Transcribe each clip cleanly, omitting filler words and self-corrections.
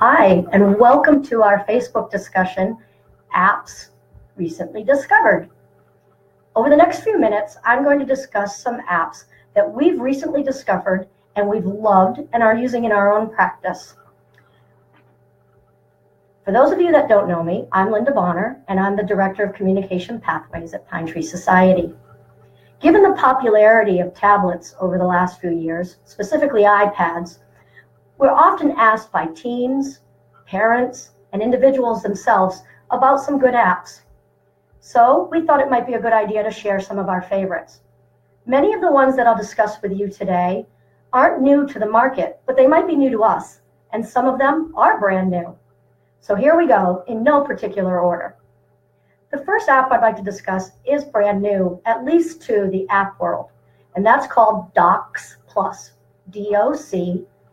Hi, and welcome to our Facebook discussion, Apps Recently Discovered. Over the next few minutes, I'm going to discuss some apps that we've recently discovered and we've loved and are using in our own practice. For those of you that don't know me, I'm Linda Bonner, and I'm the Director of Communication Pathways at Pine Tree Society. Given the popularity of tablets over the last few years, specifically iPads, we're often asked by teens, parents, and individuals themselves about some good apps. So we thought it might be a good idea to share some of our favorites. Many of the ones that I'll discuss with you today aren't new to the market, but they might be new to us, and some of them are brand new. So here we go, in no particular order. The first app I'd like to discuss is brand new, at least to the app world, and that's called Docs Plus, DOCSPLUS,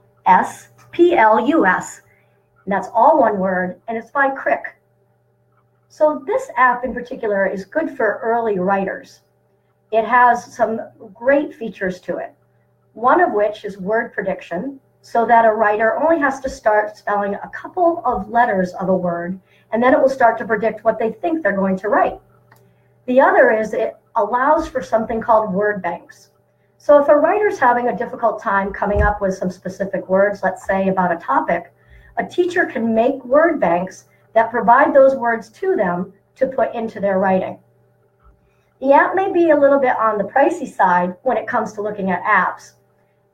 and that's all one word, and it's by Crick. So this app in particular is good for early writers. It has some great features to it, one of which is word prediction, so that a writer only has to start spelling a couple of letters of a word, and then it will start to predict what they think they're going to write. The other is it allows for something called word banks. So if a writer's having a difficult time coming up with some specific words, let's say about a topic, a teacher can make word banks that provide those words to them to put into their writing. The app may be a little bit on the pricey side when it comes to looking at apps.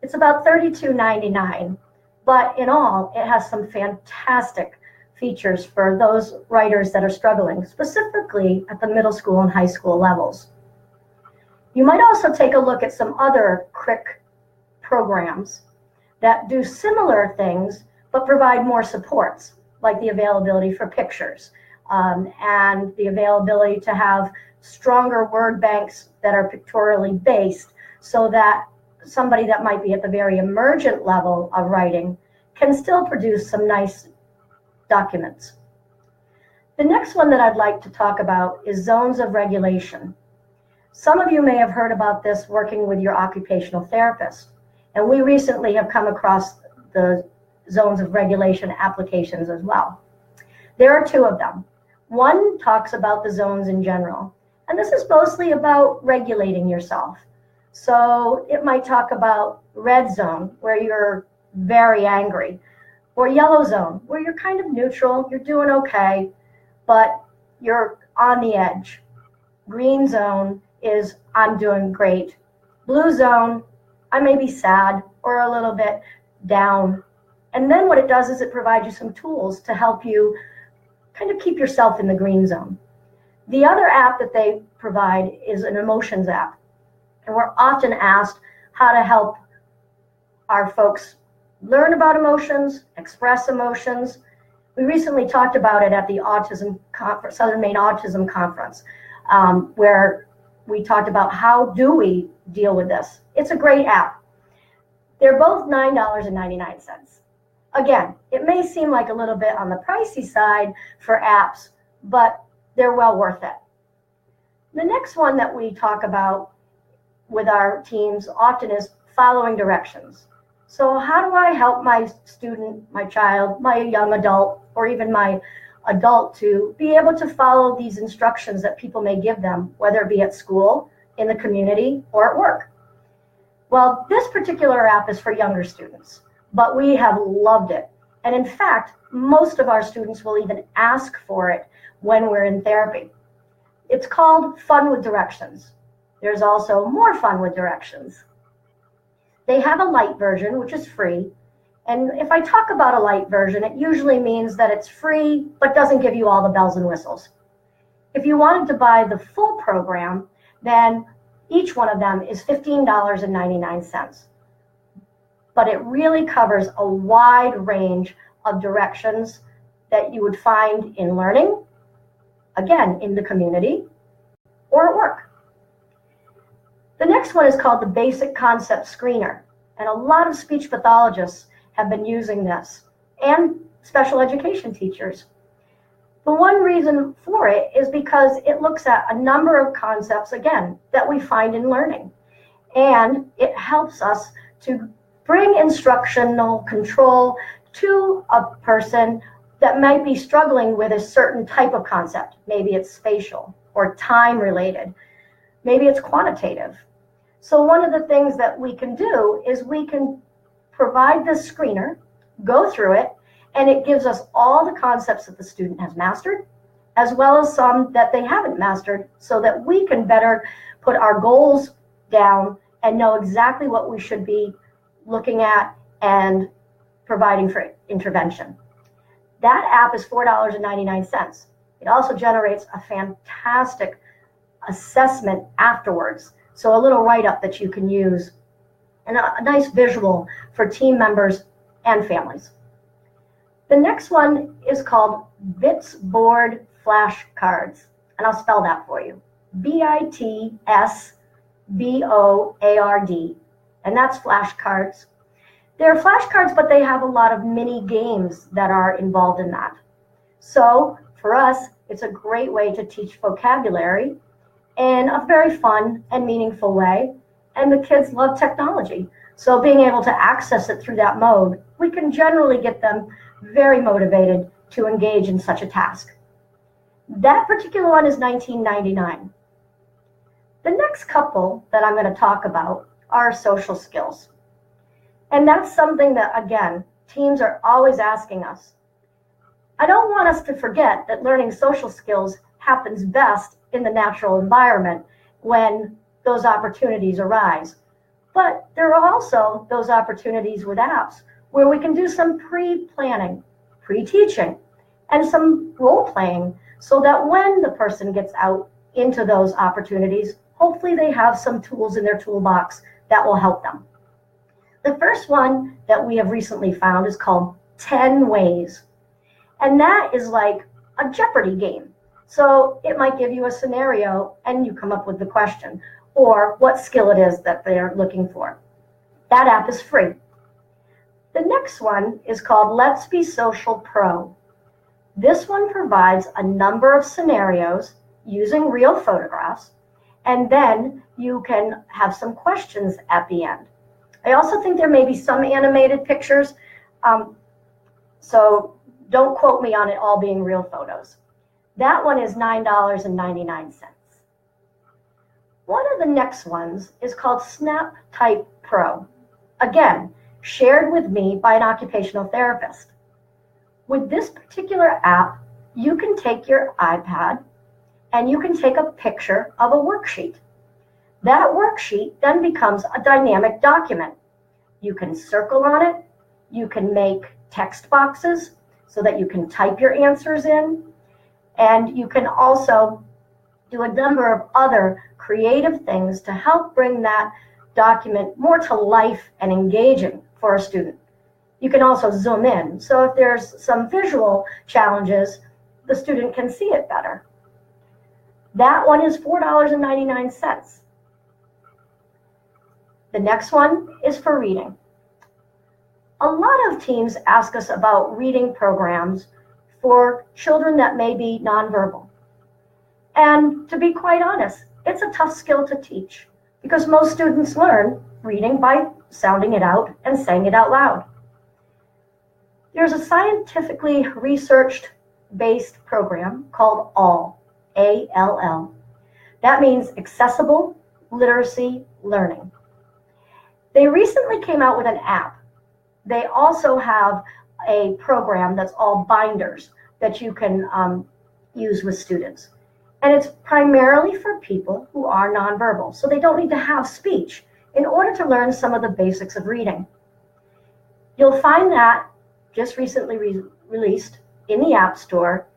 It's about $32.99, but in all, it has some fantastic features for those writers that are struggling, specifically at the middle school and high school levels. You might also take a look at some other Crick programs that do similar things, but provide more supports, like the availability for pictures and the availability to have stronger word banks that are pictorially based, so that somebody that might be at the very emergent level of writing can still produce some nice documents. The next one that I'd like to talk about is zones of regulation. Some of you may have heard about this working with your occupational therapist, and we recently have come across the zones of regulation applications as well. There are two of them. One talks about the zones in general, and this is mostly about regulating yourself. So it might talk about red zone, where you're very angry, or yellow zone, where you're kind of neutral, you're doing okay, but you're on the edge. Green zone is I'm doing great. Blue zone, I may be sad or a little bit down. And then what it does is it provides you some tools to help you kind of keep yourself in the green zone. The other app that they provide is an emotions app. And we're often asked how to help our folks learn about emotions, express emotions. We recently talked about it at the Autism Conference, Southern Maine Autism Conference, where we talked about how do we deal with this. It's a great app. They're both $9.99. Again, it may seem like a little bit on the pricey side for apps, but they're well worth it. The next one that we talk about with our teams often is following directions. So how do I help my student, my child, my young adult, or even my adult to be able to follow these instructions that people may give them, whether it be at school, in the community, or at work? Well, this particular app is for younger students, but we have loved it. And in fact, most of our students will even ask for it when we're in therapy. It's called Fun with Directions. There's also more Fun with Directions. They have a light version, which is free. And if I talk about a light version, it usually means that it's free, but doesn't give you all the bells and whistles. If you wanted to buy the full program, then each one of them is $15.99. But it really covers a wide range of directions that you would find in learning, again, in the community, or at work. The next one is called the Basic Concept Screener, and a lot of speech pathologists have been using this, and special education teachers. The one reason for it is because it looks at a number of concepts, again, that we find in learning, and it helps us to bring instructional control to a person that might be struggling with a certain type of concept. Maybe it's spatial or time related. Maybe it's quantitative. So one of the things that we can do is we can provide this screener, go through it, and it gives us all the concepts that the student has mastered, as well as some that they haven't mastered, so that we can better put our goals down and know exactly what we should be looking at and providing for intervention. That app is $4.99. It also generates a fantastic assessment afterwards. So a little write-up that you can use and a nice visual for team members and families. The next one is called Bits Board Flashcards, and I'll spell that for you. BITSBOARD, and that's flashcards. They're flashcards, but they have a lot of mini games that are involved in that. So for us, it's a great way to teach vocabulary in a very fun and meaningful way. And the kids love technology. So being able to access it through that mode, we can generally get them very motivated to engage in such a task. That particular one is $19.99. The next couple that I'm going to talk about are social skills. And that's something that, again, teams are always asking us. I don't want us to forget that learning social skills happens best in the natural environment when those opportunities arise. But there are also those opportunities with apps where we can do some pre-planning, pre-teaching, and some role-playing so that when the person gets out into those opportunities, hopefully they have some tools in their toolbox that will help them. The first one that we have recently found is called 10 Ways. And that is like a Jeopardy game. So it might give you a scenario and you come up with the question or what skill it is that they're looking for. That app is free. The next one is called Let's Be Social Pro. This one provides a number of scenarios using real photographs, and then you can have some questions at the end. I also think there may be some animated pictures, so don't quote me on it all being real photos. That one is $9.99. One of the next ones is called Snap Type Pro. Again, shared with me by an occupational therapist. With this particular app, you can take your iPad and you can take a picture of a worksheet. That worksheet then becomes a dynamic document. You can circle on it, you can make text boxes so that you can type your answers in, and you can also do a number of other creative things to help bring that document more to life and engaging for a student. You can also zoom in, so if there's some visual challenges, the student can see it better. That one is $4.99. The next one is for reading. A lot of teams ask us about reading programs for children that may be nonverbal. And to be quite honest, it's a tough skill to teach because most students learn reading by sounding it out and saying it out loud. There's a scientifically research-based program called ALL, A-L-L. That means Accessible Literacy Learning. They recently came out with an app. They also have a program that's all binders that you can use with students. And it's primarily for people who are nonverbal, so they don't need to have speech in order to learn some of the basics of reading. You'll find that just recently released in the App Store,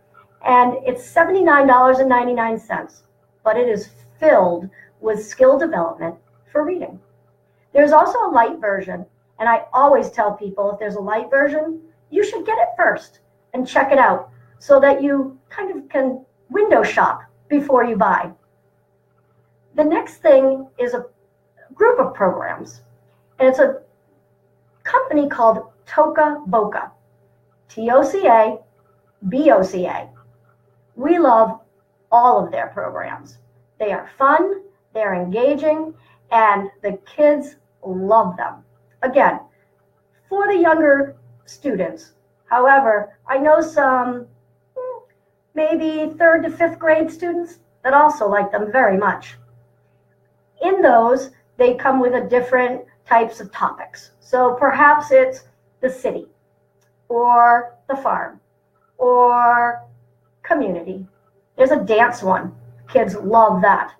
and it's $79.99, but it is filled with skill development for reading. There's also a light version, and I always tell people if there's a light version, you should get it first and check it out so that you kind of can window shop before you buy. The next thing is a group of programs, and it's a company called Toca Boca, T-O-C-A-B-O-C-A. We love all of their programs. They are fun, they're engaging, and the kids love them. Again, for the younger students, However, I know some maybe 3rd to 5th grade students that also like them very much. In those, they come with a different types of topics. So perhaps it's the city, or the farm, or community. There's a dance one. Kids love that.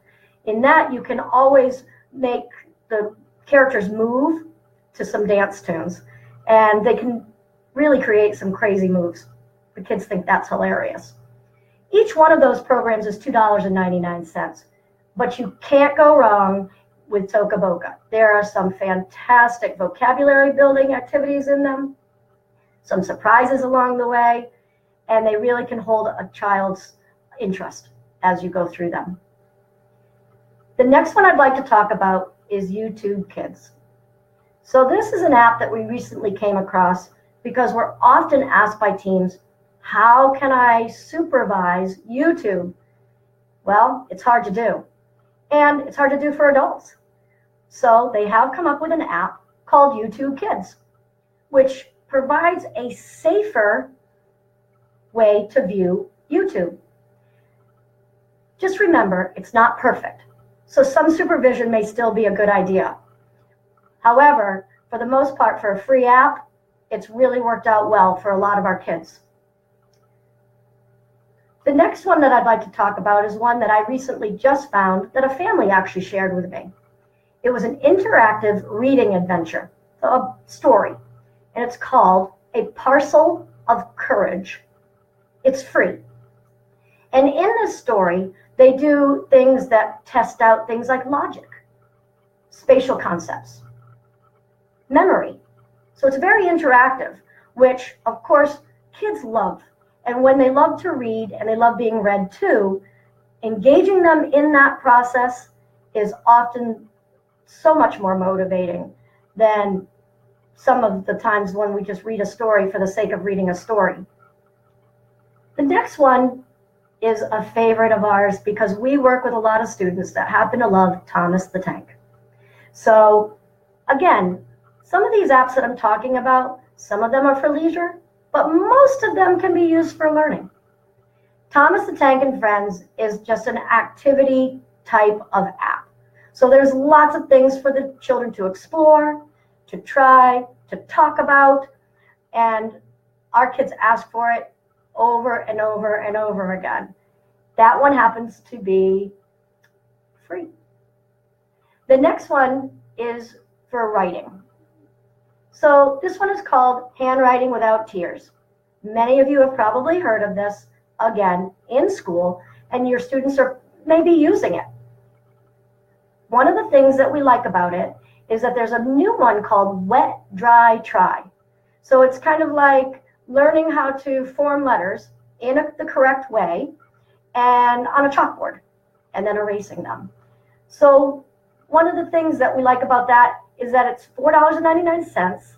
In that, you can always make the characters move to some dance tunes, and they can really create some crazy moves. The kids think that's hilarious. Each one of those programs is $2.99, but you can't go wrong with Toca Boca. There are some fantastic vocabulary building activities in them, some surprises along the way, and they really can hold a child's interest as you go through them. The next one I'd like to talk about is YouTube Kids. So this is an app that we recently came across because we're often asked by teams, how can I supervise YouTube? Well, it's hard to do. And it's hard to do for adults. So they have come up with an app called YouTube Kids, which provides a safer way to view YouTube. Just remember, it's not perfect. So some supervision may still be a good idea. However, for the most part, for a free app, it's really worked out well for a lot of our kids. The next one that I'd like to talk about is one that I recently just found that a family actually shared with me. It was an interactive reading adventure, a story, and it's called A Parcel of Courage. It's free. And in this story, they do things that test out things like logic, spatial concepts, memory. So it's very interactive, which of course kids love. And when they love to read and they love being read to, engaging them in that process is often so much more motivating than some of the times when we just read a story for the sake of reading a story. The next one is a favorite of ours because we work with a lot of students that happen to love Thomas the Tank. So again, some of these apps that I'm talking about, some of them are for leisure, but most of them can be used for learning. Thomas the Tank and Friends is just an activity type of app. So there's lots of things for the children to explore, to try, to talk about, and our kids ask for it over and over and over again. That one happens to be free. The next one is for writing. So this one is called Handwriting Without Tears. Many of you have probably heard of this, again, in school, and your students are maybe using it. One of the things that we like about it is that there's a new one called Wet, Dry, Try. So it's kind of like learning how to form letters in the correct way and on a chalkboard, and then erasing them. So one of the things that we like about that is that it's $4.99.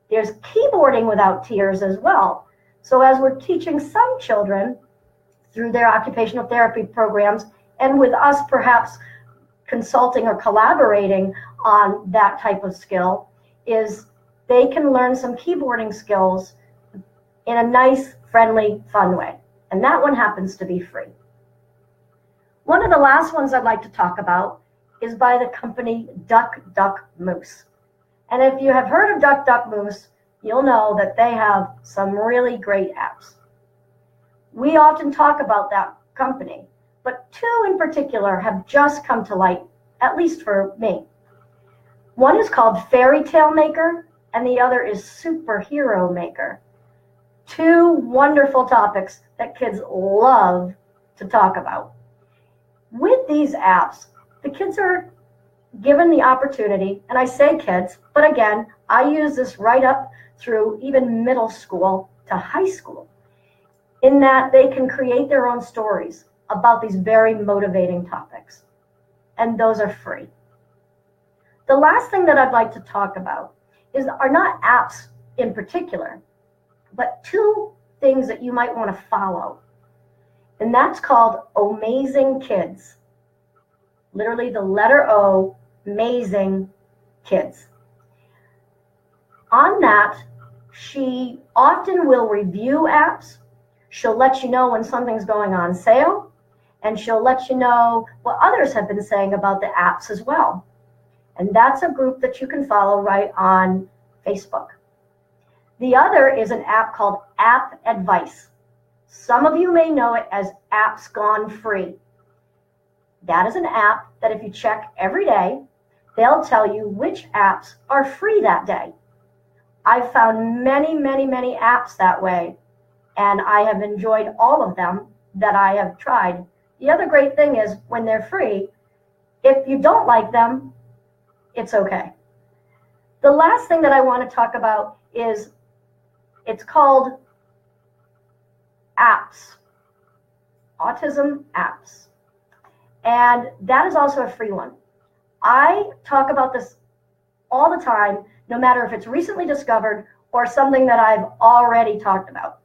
There's keyboarding without tears as well. So as we're teaching some children through their occupational therapy programs, and with us perhaps consulting or collaborating on that type of skill, is they can learn some keyboarding skills in a nice, friendly, fun way. And that one happens to be free. One of the last ones I'd like to talk about is by the company Duck Duck Moose. And if you have heard of Duck Duck Moose, you'll know that they have some really great apps. We often talk about that company, but two in particular have just come to light, at least for me. One is called Fairy Tale Maker, and the other is Superhero Maker. Two wonderful topics that kids love to talk about. With these apps, the kids are given the opportunity, and I say kids, but again, I use this right up through even middle school to high school, in that they can create their own stories about these very motivating topics. And those are free. The last thing that I'd like to talk about are not apps in particular, but two things that you might want to follow. And that's called Amazing Kids. Literally the letter O, Amazing Kids. On that, She often will review apps. She'll let you know when something's going on sale, and she'll let you know what others have been saying about the apps as well. And that's a group that you can follow right on Facebook. The other is an app called App Advice. Some of you may know it as Apps Gone Free. That is an app that if you check every day, they'll tell you which apps are free that day. I've found many, many, many apps that way, and I have enjoyed all of them that I have tried. The other great thing is when they're free, if you don't like them, it's okay. The last thing that I want to talk about is it's called apps, autism apps. And that is also a free one. I talk about this all the time, no matter if it's recently discovered or something that I've already talked about.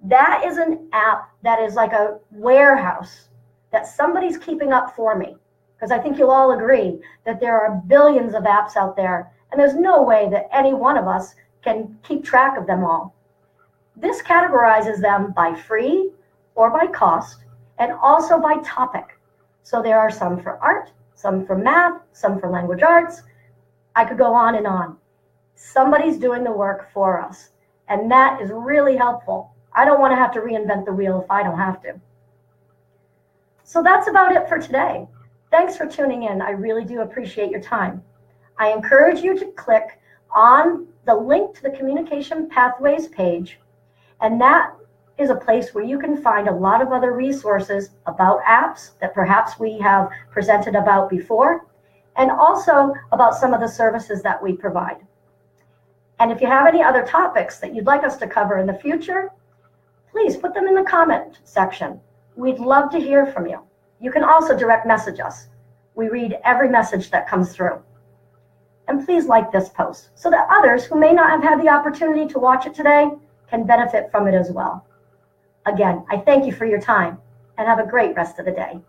That is an app that is like a warehouse that somebody's keeping up for me. Because I think you'll all agree that there are billions of apps out there, and there's no way that any one of us can keep track of them all. This categorizes them by free or by cost, and also by topic. So there are some for art, some for math, some for language arts. I could go on and on. Somebody's doing the work for us, and that is really helpful. I don't want to have to reinvent the wheel if I don't have to. So that's about it for today. Thanks for tuning in. I really do appreciate your time. I encourage you to click on the link to the Communication Pathways page, and that is a place where you can find a lot of other resources about apps that perhaps we have presented about before, and also about some of the services that we provide. And if you have any other topics that you'd like us to cover in the future, please put them in the comment section. We'd love to hear from you. You can also direct message us. We read every message that comes through. And please like this post so that others who may not have had the opportunity to watch it today can benefit from it as well. Again, I thank you for your time and have a great rest of the day.